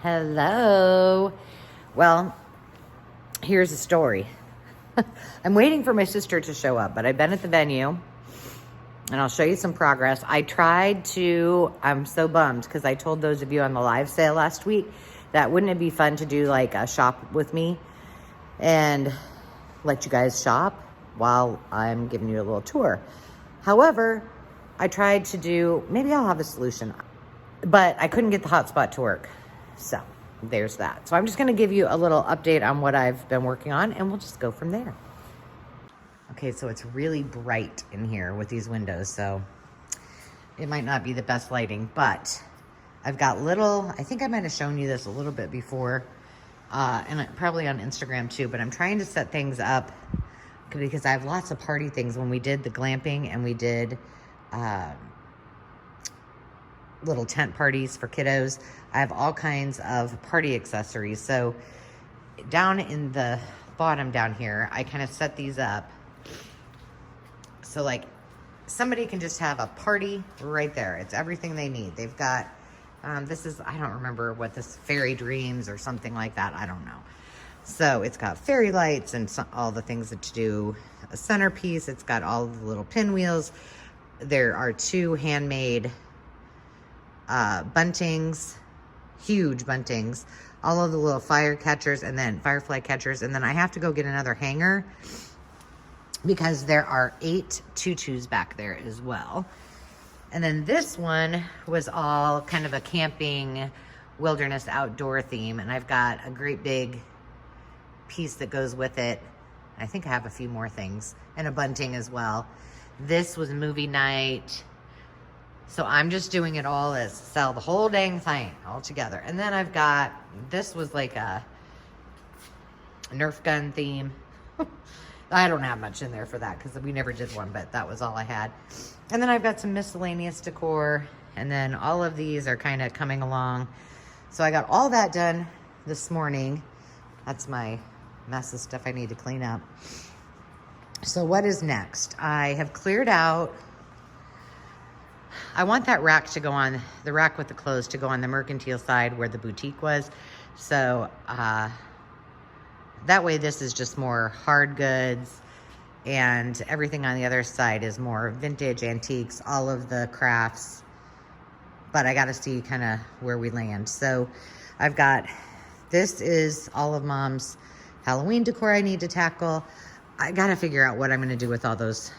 Hello. Well, here's the story. I'm waiting for my sister to show up, but I've been at the venue and I'll show you some progress. I'm so bummed because I told those of you on the live sale last week that wouldn't it be fun to do like a shop with me and let you guys shop while I'm giving you a little tour. However, I tried to do, maybe I'll have a solution, but I couldn't get the hotspot to work. So there's that. So I'm just going to give you a little update on what I've been working on and we'll just go from there. Okay, so it's really bright in here with these windows, so it might not be the best lighting, but I've got I think I might have shown you this a little bit before, and probably on Instagram too, but I'm trying to set things up because I have lots of party things. When we did the glamping and we did little tent parties for kiddos, I have all kinds of party accessories. So down in the bottom down here, I kind of set these up. So like somebody can just have a party right there. It's everything they need. They've got, I don't remember what this, Fairy Dreams or something like that. I don't know. So it's got fairy lights and all the things that you do. A centerpiece. It's got all the little pinwheels. There are 2 handmade buntings, huge buntings, all of the little firefly catchers, and then I have to go get another hanger because there are 8 tutus back there as well. And then this one was all kind of a camping, wilderness, outdoor theme, and I've got a great big piece that goes with it. I think I have a few more things, and a bunting as well. This was movie night. So I'm just doing it all as sell the whole dang thing all together. And then I've got, this was like a Nerf gun theme. I don't have much in there for that because we never did one, but that was all I had. And then I've got some miscellaneous decor. And then all of these are kind of coming along. So I got all that done this morning. That's my mess of stuff I need to clean up. So what is next? I have cleared out. I want that rack to go on, the rack with the clothes to go on the mercantile side where the boutique was. So that way this is just more hard goods and everything on the other side is more vintage, antiques, all of the crafts. But I got to see kind of where we land. So I've got, this is all of Mom's Halloween decor I need to tackle. I got to figure out what I'm going to do with all those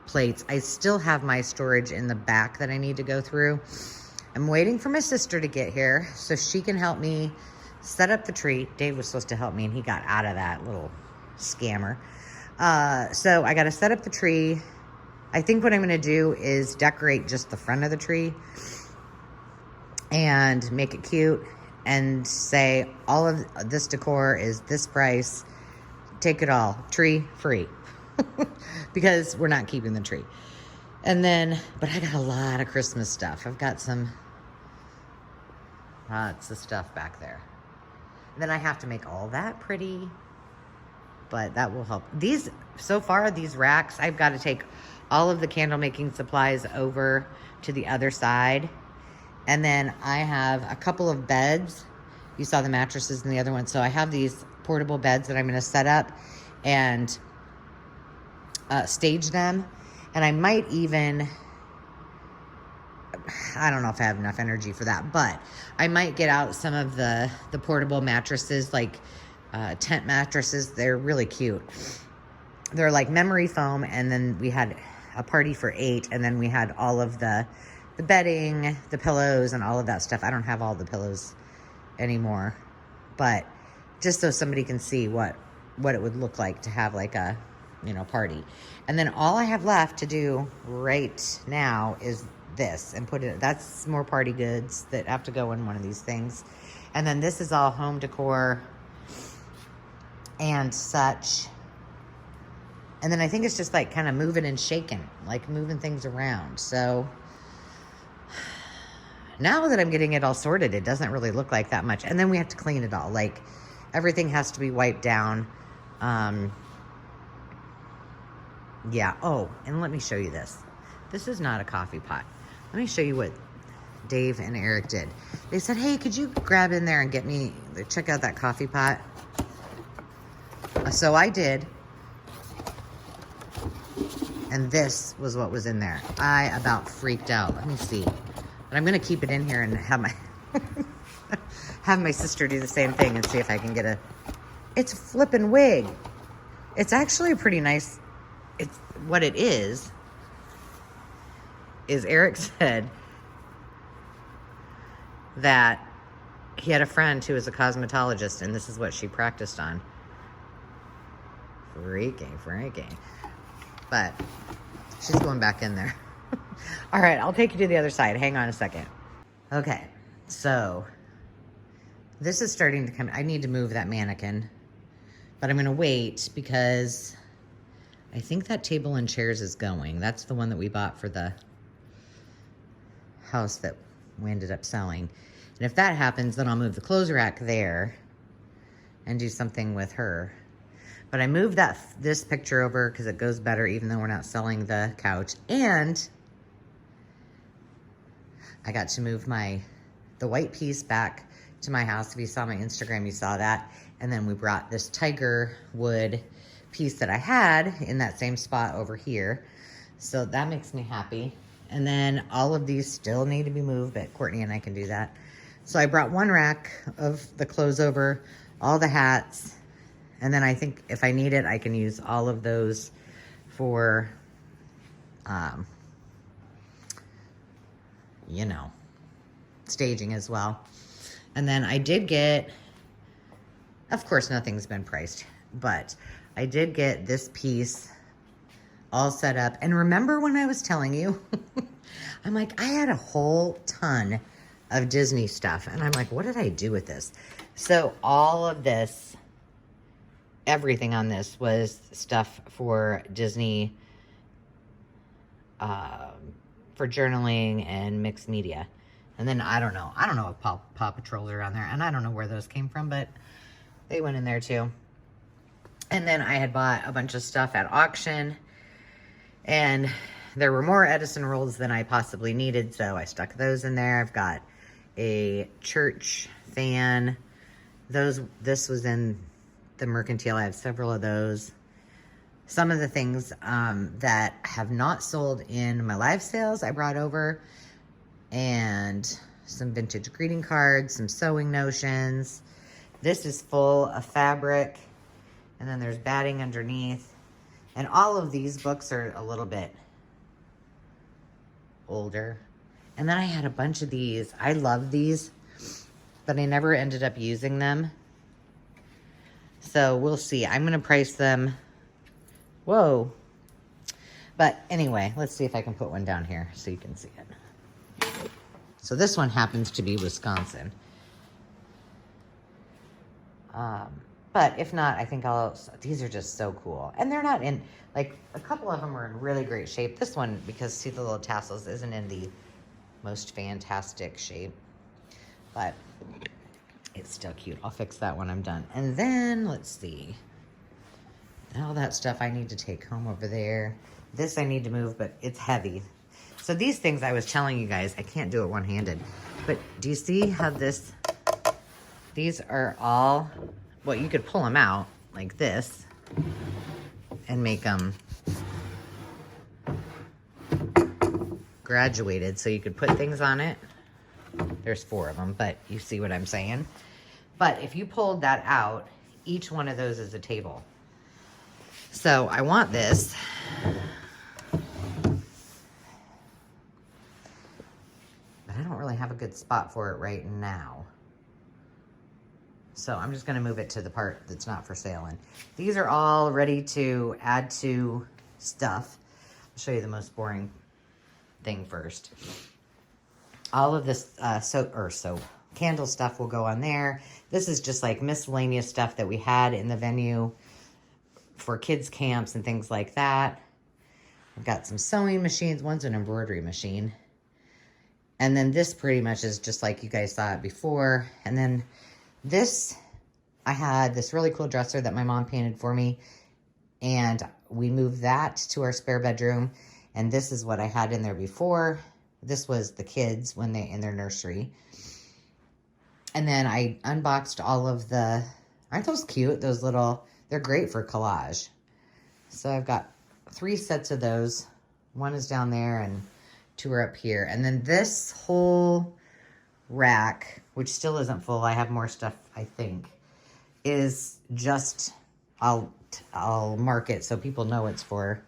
plates. I still have my storage in the back that I need to go through. I'm waiting for my sister to get here so she can help me set up the tree. Dave was supposed to help me and he got out of that little scammer. So I got to set up the tree. I think what I'm going to do is decorate just the front of the tree and make it cute and say all of this decor is this price. Take it all. Tree free. Because we're not keeping the tree. And then, but I got a lot of Christmas stuff. I've got lots of stuff back there. And then I have to make all that pretty, but that will help. So far, these racks, I've got to take all of the candle making supplies over to the other side. And then I have a couple of beds. You saw the mattresses in the other one. So I have these portable beds that I'm going to set up and stage them. And I might even, I don't know if I have enough energy for that, but I might get out some of the portable mattresses, like tent mattresses. They're really cute. They're like memory foam. And then we had a party for 8. And then we had all of the bedding, the pillows, and all of that stuff. I don't have all the pillows anymore, but just so somebody can see what it would look like to have like a, party. And then all I have left to do right now is this and that's more party goods that have to go in one of these things. And then this is all home decor and such. And then I think it's just like kind of moving and shaking, like moving things around. So now that I'm getting it all sorted, it doesn't really look like that much. And then we have to clean it all. Like everything has to be wiped down. Yeah. Oh, and let me show you this. This is not a coffee pot. Let me show you what Dave and Eric did. They said, hey, could you grab in there and get me, check out that coffee pot? So I did. And this was what was in there. I about freaked out. Let me see. But I'm going to keep it in here and have my have my sister do the same thing and see if I can get a... It's a flippin' wig. It's actually a pretty nice... It's what it is Eric said that he had a friend who was a cosmetologist, and this is what she practiced on. Freaky. But she's going back in there. All right, I'll take you to the other side. Hang on a second. Okay, so this is starting to come. I need to move that mannequin, but I'm going to wait because I think that table and chairs is going. That's the one that we bought for the house that we ended up selling. And if that happens, then I'll move the clothes rack there and do something with her. But I moved this picture over because it goes better even though we're not selling the couch. And I got to move the white piece back to my house. If you saw my Instagram, you saw that. And then we brought this tiger wood piece that I had in that same spot over here. So that makes me happy. And then all of these still need to be moved, but Courtney and I can do that. So I brought one rack of the clothes over, all the hats. And then I think if I need it, I can use all of those for, you know, staging as well. And then I did get, of course, nothing's been priced, but I did get this piece all set up. And remember when I was telling you, I'm like, I had a whole ton of Disney stuff. And I'm like, what did I do with this? So all of this, everything on this was stuff for Disney, for journaling and mixed media. And then I don't know if Paw Patrols are on there, and I don't know where those came from, but they went in there too. And then I had bought a bunch of stuff at auction, and there were more Edison rolls than I possibly needed, so I stuck those in there. I've got a church fan. This was in the mercantile. I have several of those. Some of the things that have not sold in my live sales I brought over, and some vintage greeting cards, some sewing notions. This is full of fabric, and then there's batting underneath. And all of these books are a little bit older. And then I had a bunch of these. I love these, but I never ended up using them. So we'll see. I'm going to price them. Whoa. But anyway, let's see if I can put one down here so you can see it. So this one happens to be Wisconsin. But if not, I think these are just so cool. And they're not in, like, a couple of them are in really great shape. This one, because see the little tassels, isn't in the most fantastic shape. But it's still cute. I'll fix that when I'm done. And then, let's see. All that stuff I need to take home over there. This I need to move, but it's heavy. So these things I was telling you guys, I can't do it one-handed. But do you see how these are all, well, you could pull them out like this and make them graduated so you could put things on it. There's 4 of them, but you see what I'm saying. But if you pulled that out, each one of those is a table. So I want this. But I don't really have a good spot for it right now. So I'm just going to move it to the part that's not for sale. And these are all ready to add to stuff. I'll show you the most boring thing first. All of this candle stuff will go on there. This is just like miscellaneous stuff that we had in the venue for kids camps and things like that. I've got some sewing machines. One's an embroidery machine. And then this pretty much is just like you guys saw it before. And then this, I had this really cool dresser that my mom painted for me. And we moved that to our spare bedroom. And this is what I had in there before. This was the kids when they in their nursery. And then I unboxed all of the, aren't those cute? Those little, they're great for collage. So I've got 3 sets of those. 1 is down there and 2 are up here. And then this whole rack, which still isn't full, I have more stuff, I think, is just, I'll mark it so people know it's for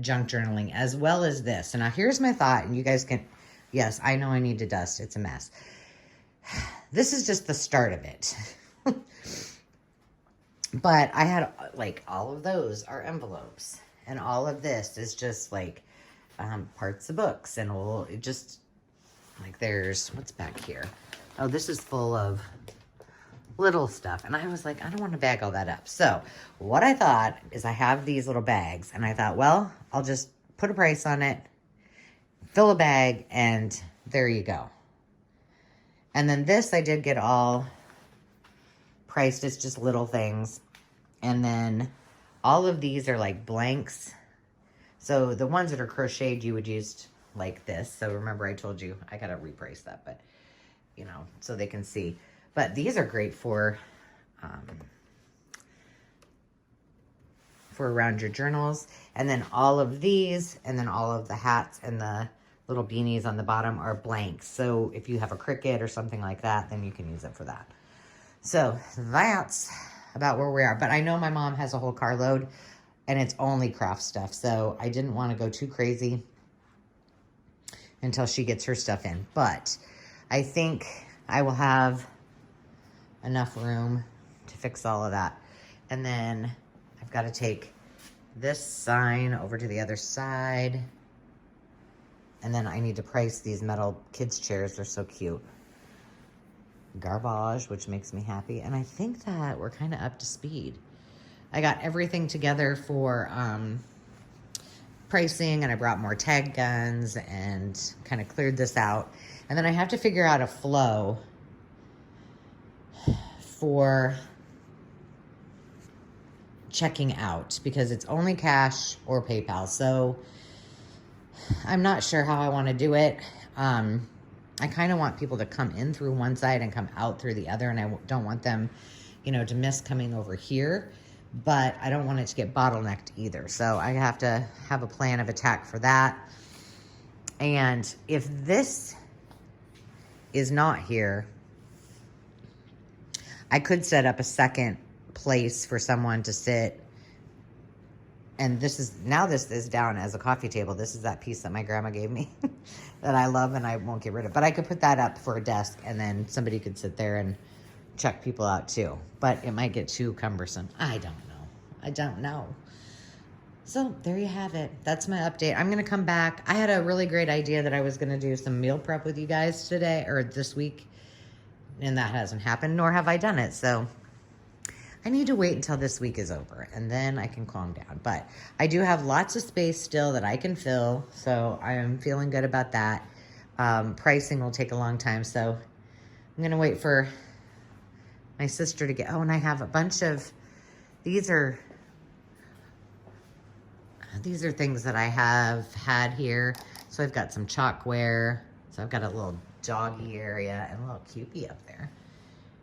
junk journaling, as well as this. And now here's my thought, and you guys can, yes, I know I need to dust. It's a mess. This is just the start of it. But I had, like, all of those are envelopes. And all of this is just, like, parts of books. And it just, like, there's, what's back here? Oh, this is full of little stuff. And I was like, I don't want to bag all that up. So what I thought is I have these little bags. And I thought, well, I'll just put a price on it, fill a bag, and there you go. And then this I did get all priced. It's just little things. And then all of these are like blanks. So the ones that are crocheted, you would use like this. So remember I told you, I got to reprice that, but you know, so they can see. But these are great for around your journals. And then all of these, and then all of the hats and the little beanies on the bottom are blanks. So if you have a Cricut or something like that, then you can use it for that. So that's about where we are. But I know my mom has a whole carload and it's only craft stuff. So I didn't want to go too crazy until she gets her stuff in. But I think I will have enough room to fix all of that. And then I've got to take this sign over to the other side. And then I need to price these metal kids chairs. They're so cute. Garbage, which makes me happy. And I think that we're kind of up to speed. I got everything together for pricing, and I brought more tag guns and kind of cleared this out. And then I have to figure out a flow for checking out, because it's only cash or PayPal. So I'm not sure how I want to do it. I kind of want people to come in through one side and come out through the other, and I don't want them, you know, to miss coming over here, but I don't want it to get bottlenecked either. So I have to have a plan of attack for that. And if this is not here, I could set up a second place for someone to sit. And this is down as a coffee table. This is that piece that my grandma gave me that I love and I won't get rid of. But I could put that up for a desk, and then somebody could sit there and check people out too. But it might get too cumbersome. I don't know. So there you have it. That's my update. I'm going to come back. I had a really great idea that I was going to do some meal prep with you guys today or this week. And that hasn't happened, nor have I done it. So I need to wait until this week is over, and then I can calm down. But I do have lots of space still that I can fill, so I am feeling good about that. Pricing will take a long time, so I'm going to wait for my sister to get... Oh, and I have a bunch of... These are things that I have had here. So I've got some chalkware. So I've got a little doggy area and a little cupie up there.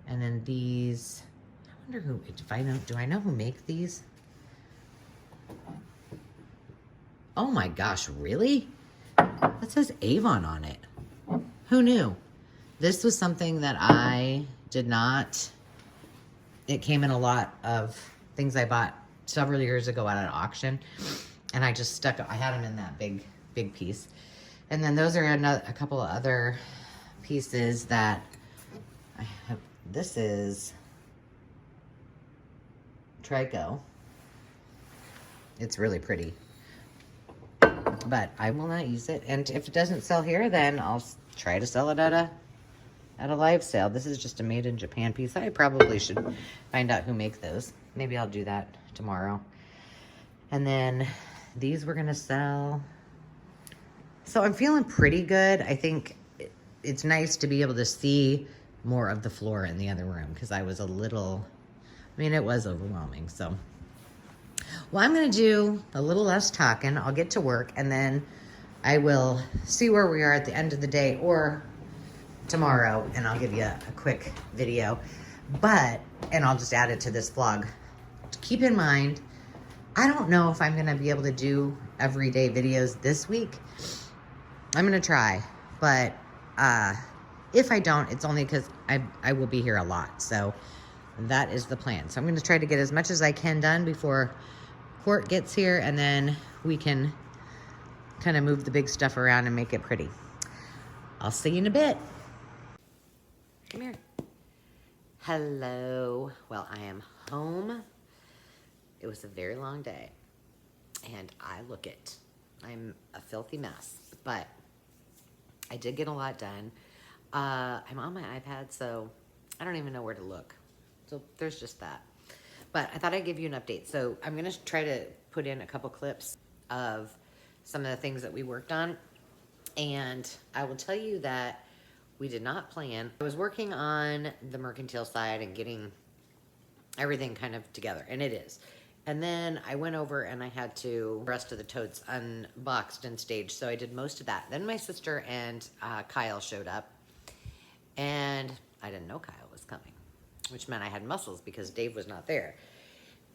And then these... I wonder who, do I know who make these? Oh my gosh, really? That says Avon on it. Who knew? This was something that I did not, it came in a lot of things I bought several years ago at an auction. And I just stuck, I had them in that big piece. And then those are a couple of other pieces that I have. This is Trico. It's really pretty, but I will not use it. And if it doesn't sell here, then I'll try to sell it at a live sale. This is just a made in Japan piece. I probably should find out who makes those. Maybe I'll do that tomorrow. And then these we're gonna sell. So I'm feeling pretty good. I think it's nice to be able to see more of the floor in the other room, because I was a little, I mean, it was overwhelming. So, well, I'm going to do a little less talking. I'll get to work, and then I will see where we are at the end of the day, or tomorrow and I'll give you a quick video. And I'll just add it to this vlog. Keep in mind, I don't know if I'm going to be able to do everyday videos this week. I'm going to try, but if I don't, it's only because I will be here a lot. So that is the plan. So I'm going to try to get as much as I can done before Court gets here, and then we can kind of move the big stuff around and make it pretty. I'll see you in a bit. Come here. Hello. Well, I am home. It was a very long day, and I look it. I'm a filthy mess, but I did get a lot done. I'm on my iPad, so I don't even know where to look. So there's just that. But I thought I'd give you an update. So I'm going to try to put in a couple clips of some of the things that we worked on. And I will tell you that we did not plan. I was working on the mercantile side and getting everything kind of together, and it is. And then I went over and I had to the rest of the totes unboxed and staged. So I did most of that. Then my sister and Kyle showed up, and I didn't know Kyle was coming, which meant I had muscles because Dave was not there.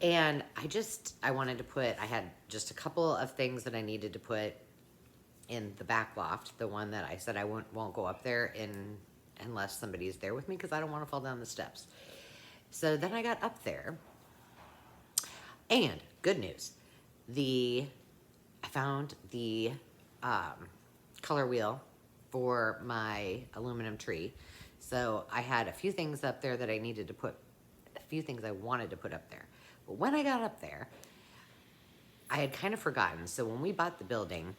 And I wanted to I had just a couple of things that I needed to put in the back loft, the one that I said I won't go up there unless somebody's there with me because I don't want to fall down the steps. So then I got up there, and good news, I found the color wheel for my aluminum tree. So I had a few things up there that I needed to put, a few things I wanted to put up there. But when I got up there, I had kind of forgotten. So when we bought the building,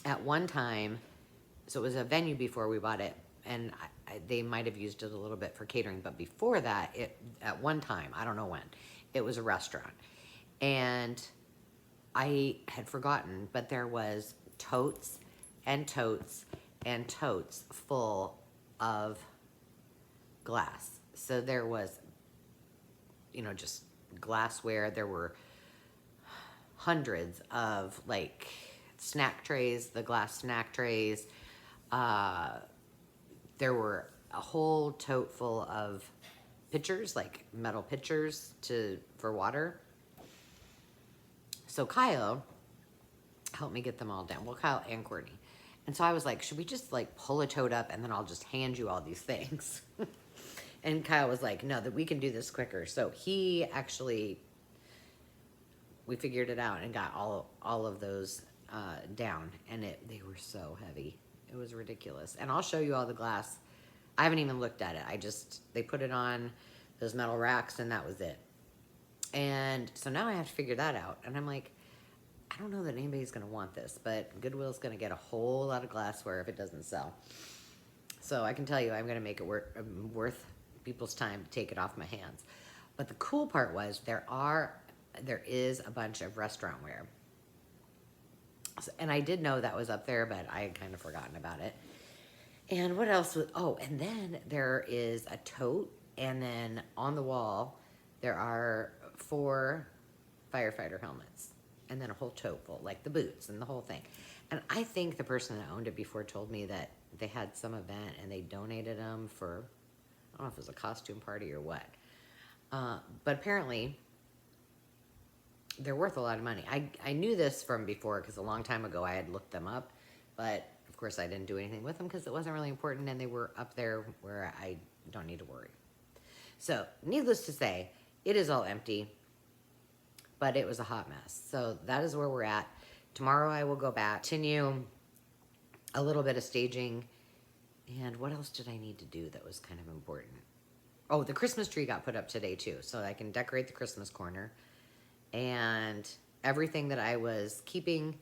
at one time, so it was a venue before we bought it, and they might have used it a little bit for catering, but before that, at one time, I don't know when, it was a restaurant. And I had forgotten, but there was totes and totes and totes full of glass. So there was, just glassware. There were hundreds of like snack trays, the glass snack trays. There were a whole tote full of pitchers, like metal pitchers for water. So Kyle helped me get them all down. Well, Kyle and Courtney. And so I was like, should we just like pull a tote up and then I'll just hand you all these things? And Kyle was like, no, that we can do this quicker. So we figured it out and got all of those down, and they were so heavy. It was ridiculous. And I'll show you all the glass. I haven't even looked at it. They put it on those metal racks, and that was it. And so now I have to figure that out. And I'm like, I don't know that anybody's going to want this, but Goodwill's going to get a whole lot of glassware if it doesn't sell. So I can tell you I'm going to make it worth people's time to take it off my hands. But the cool part was there is a bunch of restaurantware. And I did know that was up there, but I had kind of forgotten about it. And what else and then there is a tote, and then on the wall there are 4 firefighter helmets, and then a whole tote full, like the boots and the whole thing. And I think the person that owned it before told me that they had some event and they donated them for, I don't know if it was a costume party or what. But apparently they're worth a lot of money. I knew this from before because a long time ago I had looked them up, but of course I didn't do anything with them because it wasn't really important, and they were up there where I don't need to worry. So needless to say, it is all empty, but it was a hot mess. So that is where we're at. Tomorrow I will go back, continue a little bit of staging. And what else did I need to do that was kind of important? Oh, the Christmas tree got put up today too, so I can decorate the Christmas corner. And everything that I was keeping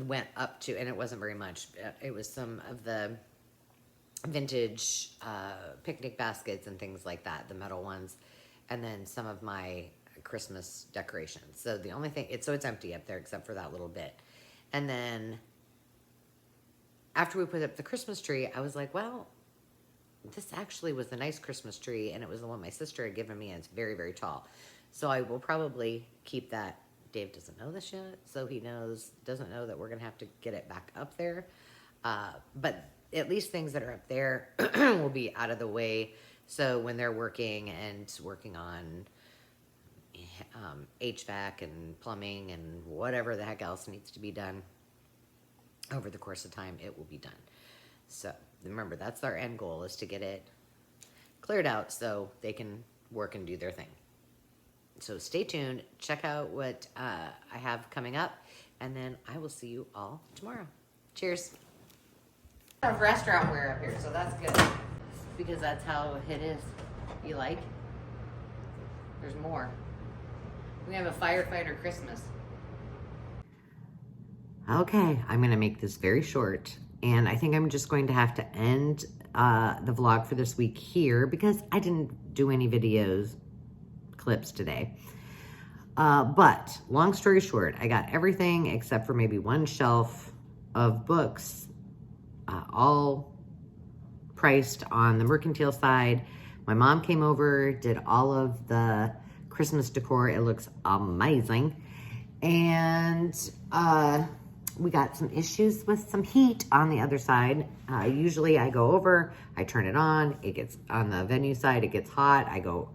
went up to, and it wasn't very much. It was some of the vintage picnic baskets and things like that, the metal ones, and then some of my Christmas decorations. So the only thing, it's empty up there except for that little bit. And then after we put up the Christmas tree, I was like, well, this actually was the nice Christmas tree, and it was the one my sister had given me, and it's very, very tall. So I will probably keep that. Dave doesn't know this yet, so he doesn't know that we're going to have to get it back up there. But at least things that are up there will be out of the way. So when they're working on HVAC and plumbing and whatever the heck else needs to be done over the course of time, it will be done. So remember, that's our end goal, is to get it cleared out so they can work and do their thing. So stay tuned, check out what I have coming up, and then I will see you all tomorrow. Cheers. I have restaurant wear up here, so that's good, because that's how it is. You like? There's more. We have a firefighter Christmas. Okay, I'm gonna make this very short, and I think I'm just going to have to end the vlog for this week here, because I didn't do any clips today. But long story short, I got everything except for maybe one shelf of books, all priced on the mercantile side. My mom came over, did all of the Christmas decor. It looks amazing. And we got some issues with some heat on the other side. Usually I go over, I turn it on, it gets on the venue side, it gets hot. I go,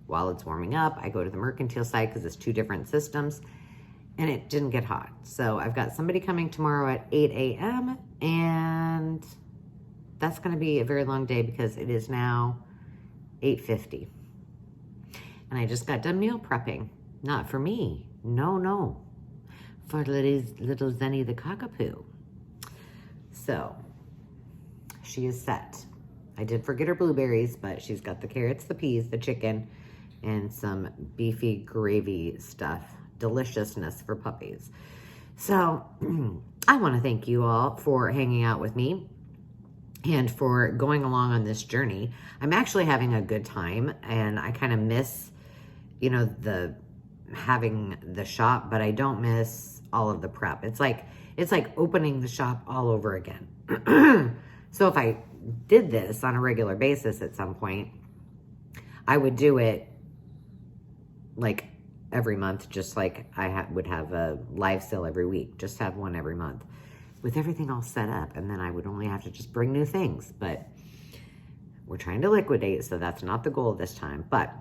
while it's warming up, I go to the mercantile side because it's two different systems, and it didn't get hot. So I've got somebody coming tomorrow at 8 a.m. and that's gonna be a very long day because it is now 8:50. And I just got done meal prepping. Not for me, no. For little Zenny the cockapoo. So she is set. I did forget her blueberries, but she's got the carrots, the peas, the chicken, and some beefy gravy stuff. Deliciousness for puppies. So I want to thank you all for hanging out with me and for going along on this journey. I'm actually having a good time, and I kind of miss, having the shop, but I don't miss all of the prep. It's like opening the shop all over again. So if I did this on a regular basis at some point, I would do it like every month, just like I would have a live sale every week, just have one every month with everything all set up. And then I would only have to just bring new things, but we're trying to liquidate. So that's not the goal this time. But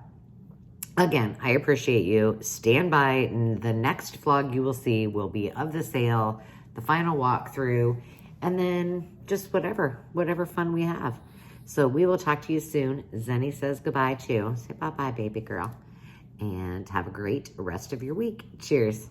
again, I appreciate you. Stand by. The next vlog you will see will be of the sale, the final walkthrough, and then just whatever fun we have. So we will talk to you soon. Zenny says goodbye too. Say bye-bye, baby girl. And have a great rest of your week. Cheers.